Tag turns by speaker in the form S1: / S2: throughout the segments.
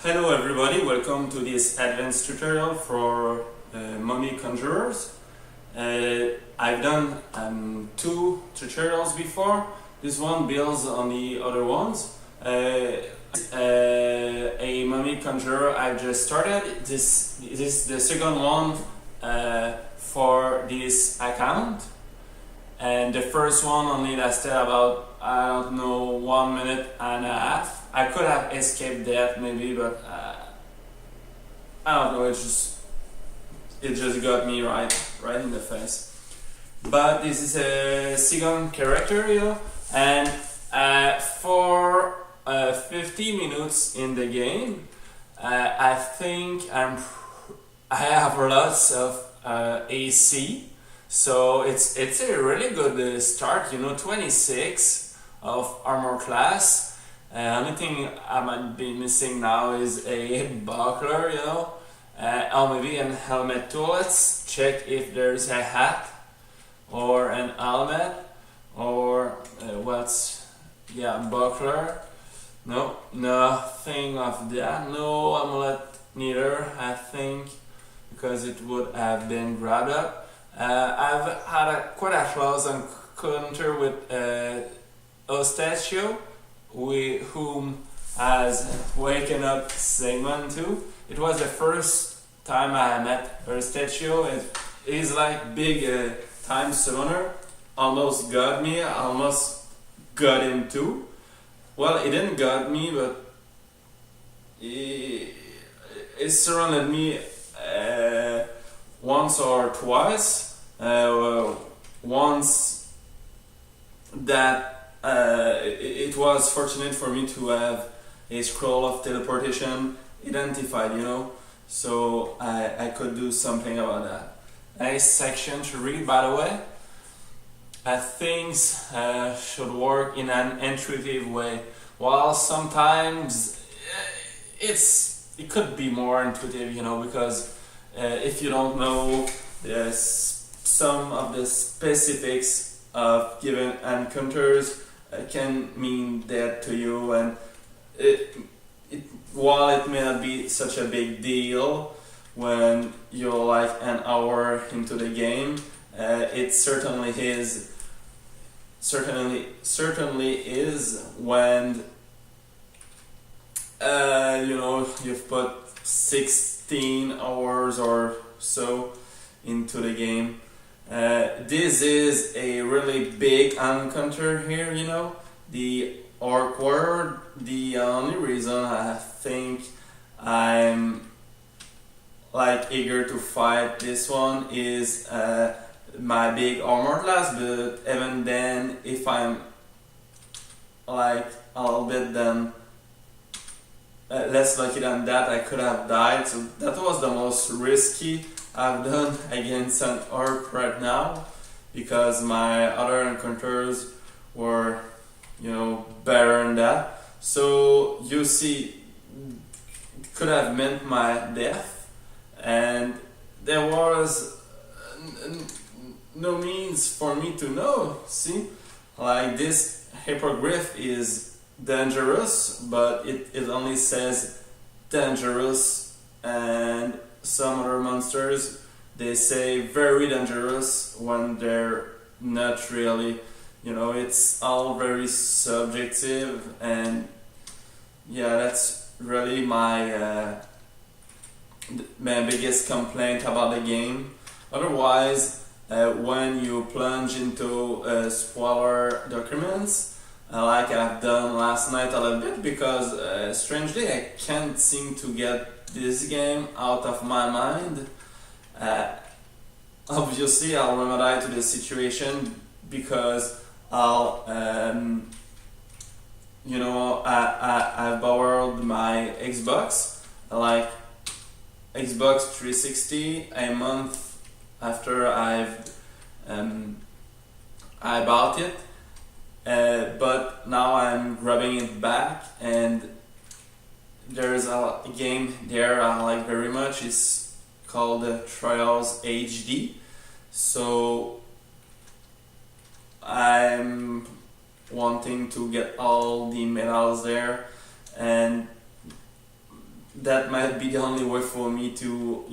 S1: Hello everybody, welcome to this advanced tutorial for Mummy Conjurers. I've done two tutorials before. This one builds on the other ones. A Mummy Conjurer I just started. This is the second one for this account. And the first one only lasted about, I don't know, 1 minute and a half. I could have escaped that maybe, but I don't know, it just got me right in the face. But this is a second character, and for 50 minutes in the game, I think I have lots of AC. So it's a really good start, 26 of armor class. Only thing I might be missing now is a buckler, or maybe an helmet too. Let's check if there's a hat or an helmet or buckler. No, nothing of that. No amulet neither, I think, because it would have been grabbed up. I've had quite a close encounter with Ostachio, whom has waken up Sigmund too. It was the first time I met Ostachio. It is like big time summoner. Almost got me, almost got him too. Well, he didn't got me, but he surrounded me once or twice. Once that it was fortunate for me to have a scroll of teleportation identified, so I could do something about that. Nice section to read, by the way. Things should work in an intuitive way, while sometimes it could be more intuitive, because if you don't know some of the specifics of given encounters, can mean that to you, and while it may not be such a big deal when you're like an hour into the game, it certainly is when you've put 16 hours or so into the game. This is a really big encounter here, the orc world. The only reason I think I'm like eager to fight this one is my big armor class, but even then, if I'm like a little bit then less lucky than that, I could have died. So that was the most risky I've done against an orc right now, because my other encounters were, better than that. So you see, it could have meant my death, and there was no means for me to know. See, like this hippogriff is dangerous, but it only says dangerous, and some other monsters, they say very dangerous when they're not really. It's all very subjective, and that's really my biggest complaint about the game. Otherwise, when you plunge into spoiler documents, like I've done last night a little bit, because strangely I can't seem to get this game out of my mind. Obviously I'll remedy to the situation, because I'll I borrowed my Xbox, like Xbox 360, a month after I bought it, but now I'm grabbing it back, and there's a game there I like very much. It's called Trials HD. So I'm wanting to get all the medals there, and that might be the only way for me to,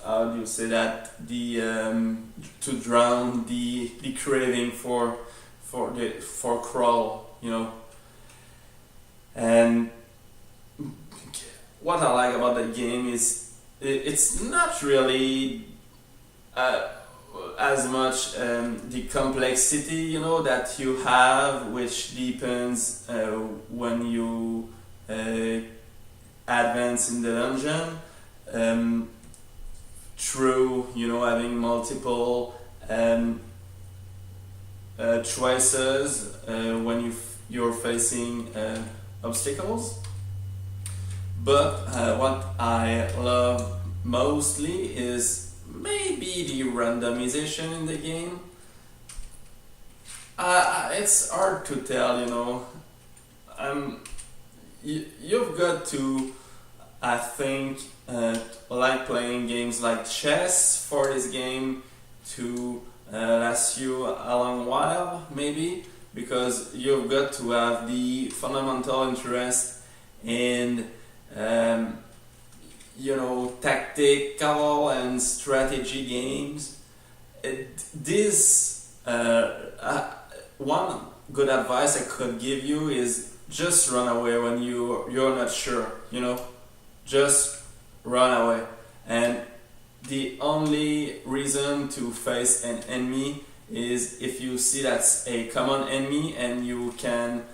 S1: how do you say that, the to drown the craving for crawl, and what I like about the game is it's not really as much the complexity that you have, which depends when you advance in the dungeon, through having multiple choices when you're facing obstacles. But what I love mostly is maybe the randomization in the game. It's hard to tell, you've got to, I think, like playing games like chess for this game to last you a long while, maybe, because you've got to have the fundamental interest in tactical and strategy games. One good advice I could give you is just run away when you're not sure. Just run away. And the only reason to face an enemy is if you see that's a common enemy and you can,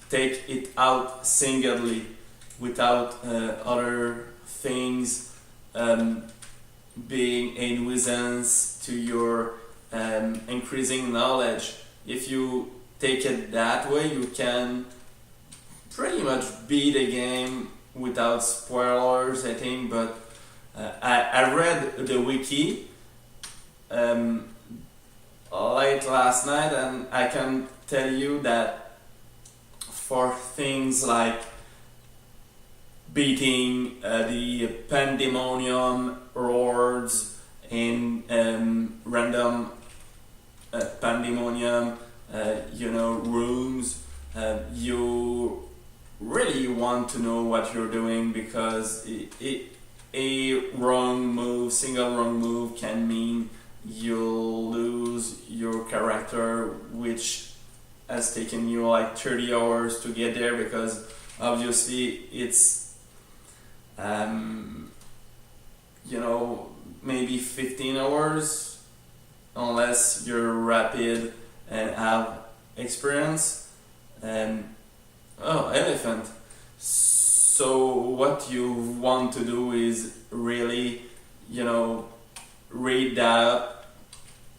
S1: take it out singly without other things being a nuisance to your increasing knowledge. If you take it that way, you can pretty much beat a game without spoilers, I think. But I read the wiki late last night, and I can tell you that for things like beating the pandemonium roars in random pandemonium rooms, you really want to know what you're doing, because a single wrong move can mean you'll lose your character, which has taken you like 30 hours to get there, because obviously it's maybe 15 hours unless you're rapid and have experience. Elephant. So what you want to do is really read that up,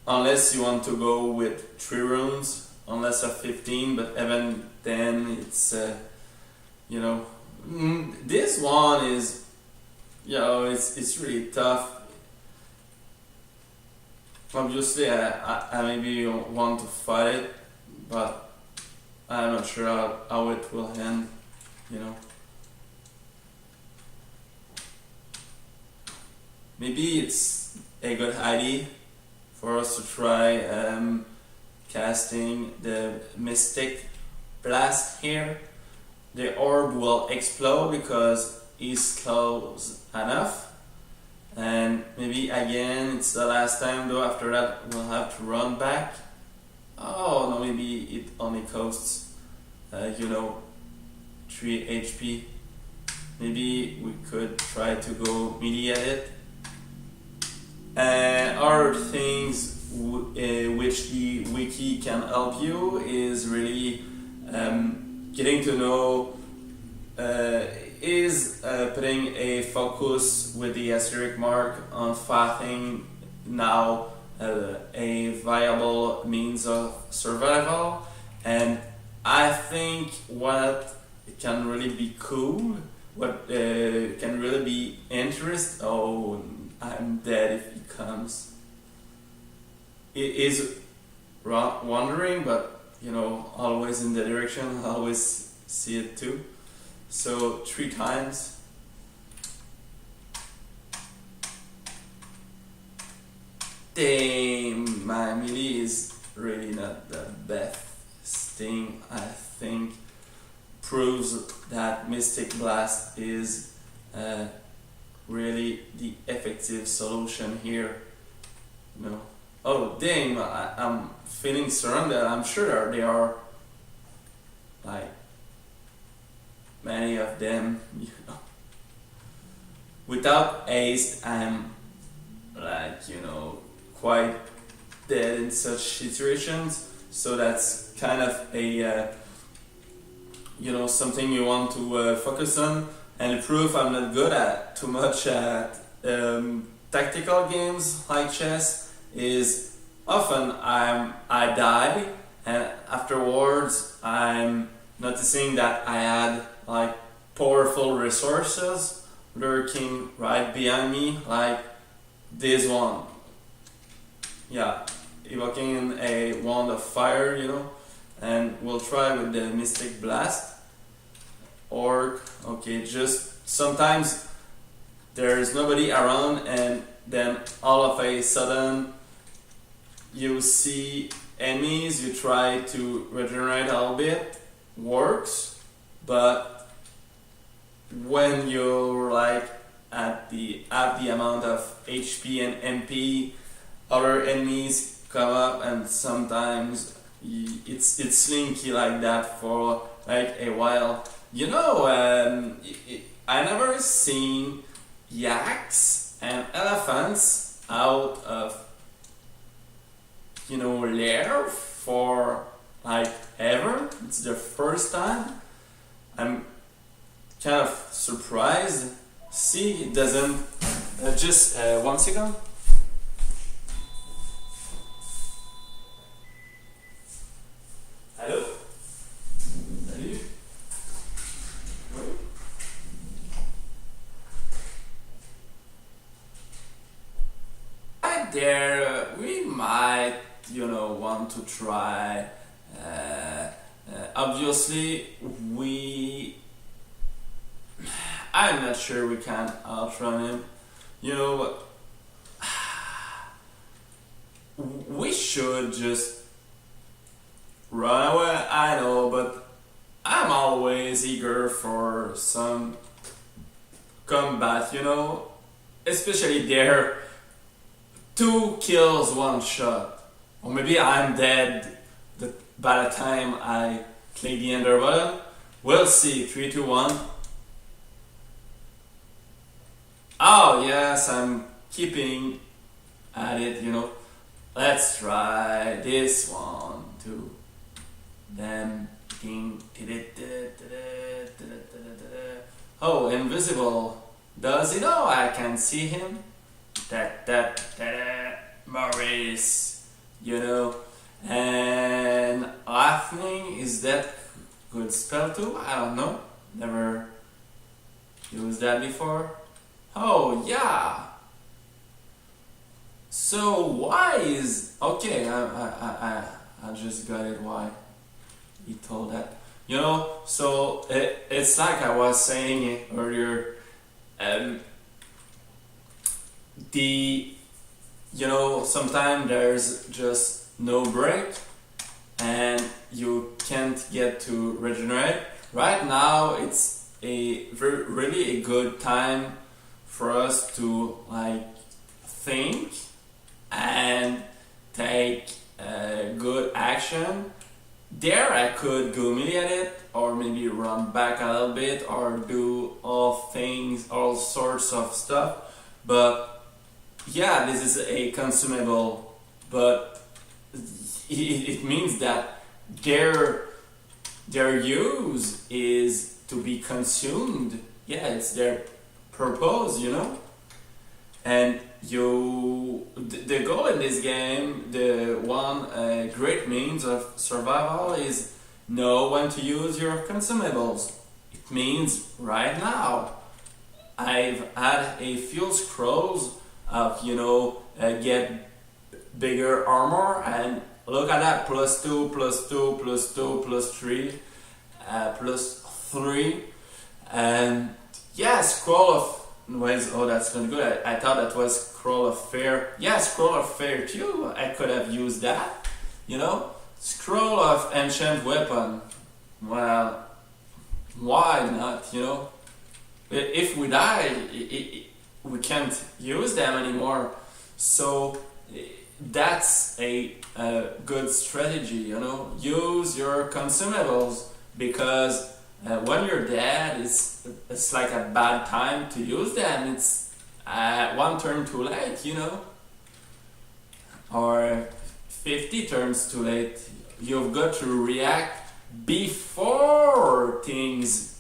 S1: unless you want to go with 3 rooms, unless of 15, but even then it's this one is it's really tough. Obviously I maybe want to fight it, but I'm not sure how it will end, Maybe it's a good idea for us to try casting the Mystic Blast here. The orb will explode because he's close enough, and maybe again it's the last time though. After that we'll have to run back. Oh no, maybe it only costs 3 HP. Maybe we could try to go melee at it. Other things which the wiki can help you is really getting to know putting a focus with the asterisk mark on fighting now a viable means of survival. And I think what can really be cool, what can really be interesting, oh, I'm dead if he comes, it is wandering, but always in the direction, always see it too. So 3 times. Damn, my melee is really not the best thing, I think. proves that Mystic Blast is really the effective solution here. You know. Oh dang! I'm feeling surrounded. I'm sure there are like many of them. You know. Without haste, I'm like quite dead in such situations. So that's kind of a something you want to focus on. And the proof I'm not good at too much at tactical games like chess is often I die, and afterwards I'm noticing that I had like powerful resources lurking right behind me, like this one. Yeah, evoking a wand of fire, and we'll try with the Mystic Blast. Or, okay, just sometimes there's nobody around, and then all of a sudden you see enemies, you try to regenerate a little bit, works, but when you're like at the amount of HP and MP, other enemies come up, and sometimes it's slinky like that for like a while. I never seen yaks and elephants out of lair for like ever. It's the first time. I'm kind of surprised. See, it doesn't. Just 1 second. Hello? Salut? Oui? Right there, we might, want to try. Obviously, I'm not sure we can outrun him. We should just run away, I know, but I'm always eager for some combat, especially there. 2 kills, 1 shot. Or maybe I'm dead by the time I click the enter button. We'll see. 3, 2, 1. Oh yes, I'm keeping at it, Let's try this one too. Then oh, invisible. Does he know I can see him? Maurice, and laughing, is that good spell too? I don't know. Never used that before. Oh yeah. So why is okay? I just got it. Why he told that? So it's like I was saying earlier. Sometimes there's just no break, and you can't get to regenerate. Right now, it's really a good time for us to think and take good action. There I could go melee at it, or maybe run back a little bit, or do all sorts of stuff. But yeah, this is a consumable, but it means that their use is to be consumed. Yeah, it's their purpose, and the goal in this game, the one great means of survival is know when to use your consumables. It means right now I've had a few scrolls of get bigger armor, and look at that, +2, +2, +2, +3, +3, and yeah, scroll of oh, that's not good. I thought that was Scroll of Fear. Yeah, Scroll of Fear too. I could have used that. Scroll of Ancient Weapon. Well, why not, you know? If we die, we can't use them anymore. So that's a good strategy, you know. Use your consumables, because when you're dead, it's like a bad time to use them. It's one turn too late, you know, or 50 turns too late. You've got to react before things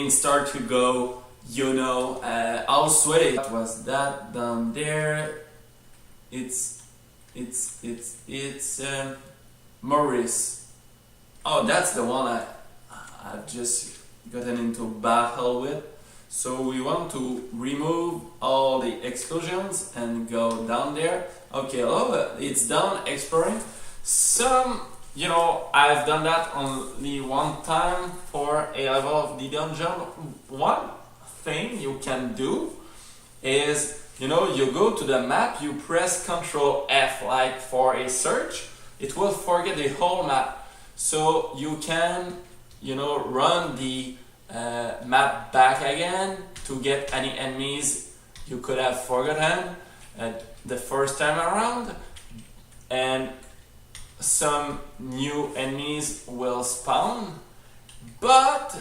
S1: start to go, you know, all sweaty. What was that down there? It's Maurice. Oh, that's the one I've just gotten into battle with. So we want to remove all the exclusions and go down there. Okay, hello, it's done exploring. Some, you know, I've done that only one time for a level of the dungeon. One thing you can do is, you know, you go to the map, you press Ctrl F like for a search, it will forget the whole map. So you can, you know, run the map back again to get any enemies you could have forgotten the first time around, and some new enemies will spawn, but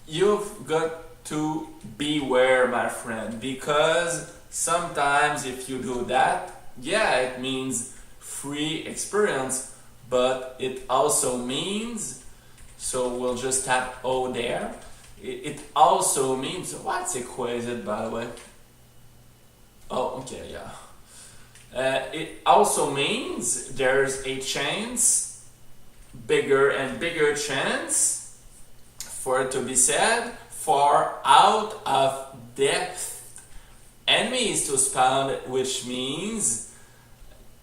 S1: you've got to beware, my friend, because sometimes if you do that, yeah, it means free experience, but it also means, so we'll just tap O there, it also means, what's equated by the way? Oh, okay, yeah. It also means there's a chance, bigger and bigger chance, for it to be said, for out of depth enemies to spawn, which means,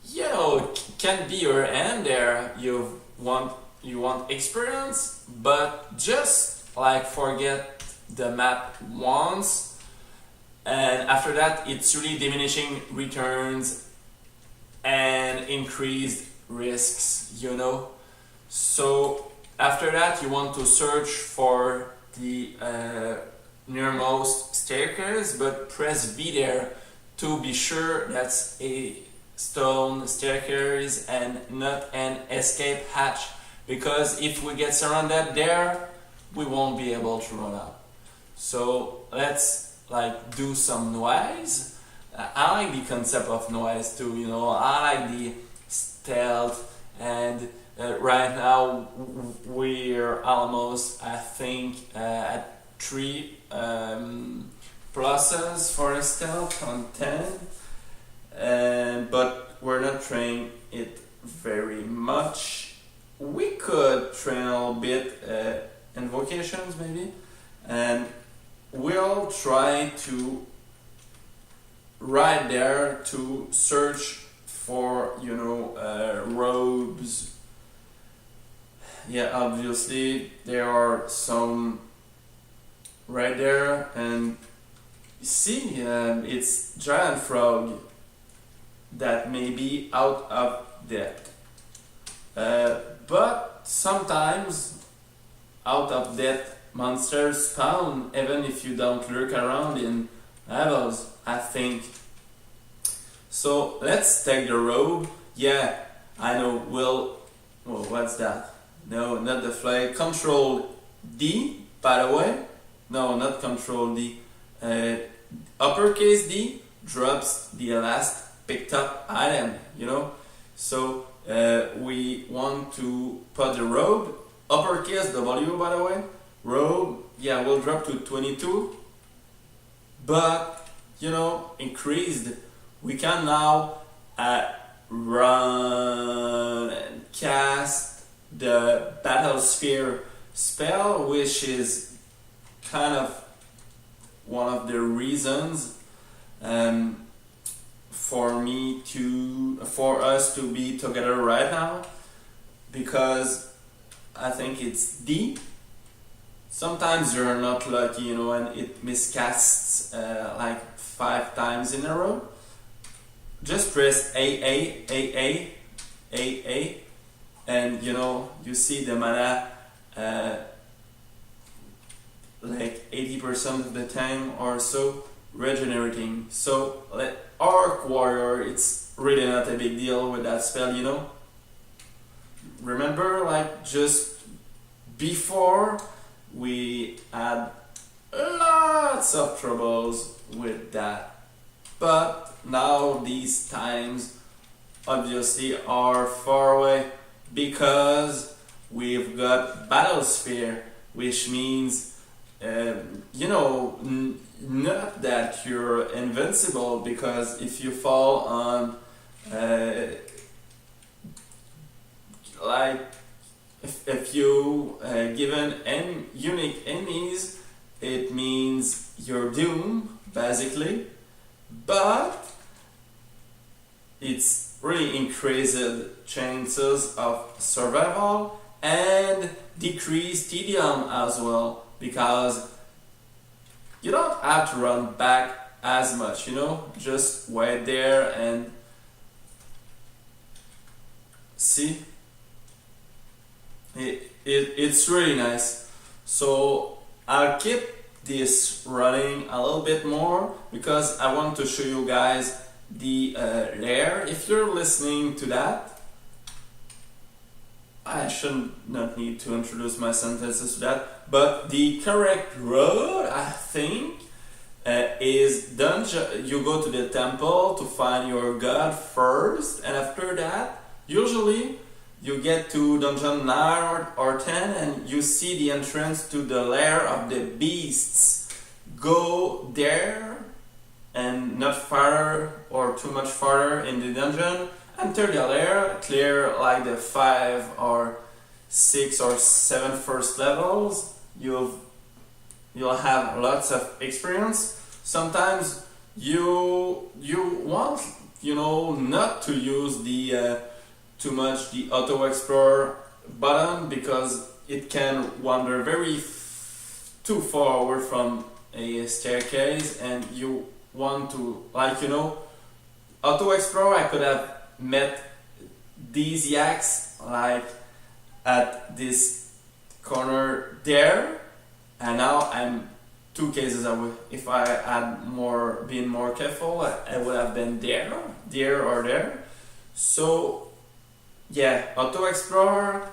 S1: you know, can be your end there. You want experience, but just like forget the map once, and after that it's really diminishing returns and increased risks, you know. So after that you want to search for the nearmost staircase, but press V there to be sure that's a stone staircase and not an escape hatch, because if we get surrounded there, we won't be able to run out. So let's like do some noise. I like the concept of noise too, you know. I like the stealth, and right now we're almost, I think, at 3 pluses for a stealth on 10, but we're not trying it very much. We could train a little bit invocations maybe, and we'll try to right there to search for, you know, robes. Yeah, obviously there are some right there, and you see it's giant frog that may be out of depth, but sometimes out of depth monsters spawn even if you don't lurk around in levels, I think. So let's take the robe. Yeah, I know. Well, what's that? No, not the flag. Control D, by the way. No, not Control D. Uppercase D drops the last picked up item, you know. So we want to put the robe. Uppercase W, by the way. Robe, yeah, will drop to 22. But, you know, increased. We can now run and cast the Battle Sphere spell, which is kind of one of the reasons for us to be together right now, because I think it's D. Sometimes you're not lucky, you know, and it miscasts like 5 times in a row. Just press AA, and you know, you see the mana like 80% of the time or so regenerating. So like Arc Warrior, it's really not a big deal with that spell, you know. Remember, like just before we had lots of troubles with that, but now these times obviously are far away because we've got Battlesphere, which means you know, not that you're invincible, because if you fall on like if you given unique enemies, it means you're doomed basically, but it's really increased chances of survival and decreased tedium as well, because you don't have to run back as much, you know, just wait there and see. It's really nice. So I'll keep this running a little bit more because I want to show you guys the layer. If you're listening to that, I should not need to introduce my sentences to that, but the correct road, I think, is dungeon. You go to the temple to find your god first, and after that, usually you get to dungeon 9 or 10 and you see the entrance to the lair of the beasts. Go there and not farther or too much farther in the dungeon. Enter the lair, clear like the 5 or 6 or 7 first levels. You'll have lots of experience. Sometimes you want, you know, not to use the too much the auto explorer button because it can wander too far away from a staircase, and you want to, like, you know, auto explorer. I could have met these yaks like at this corner there, and now I'm 2 cases away. If I had been more careful, I would have been there or there. So yeah, Auto Explorer,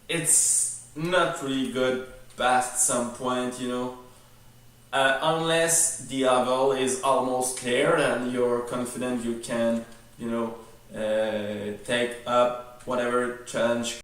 S1: it's not really good past some point, you know. Unless the level is almost clear and you're confident you can, you know, take up whatever challenge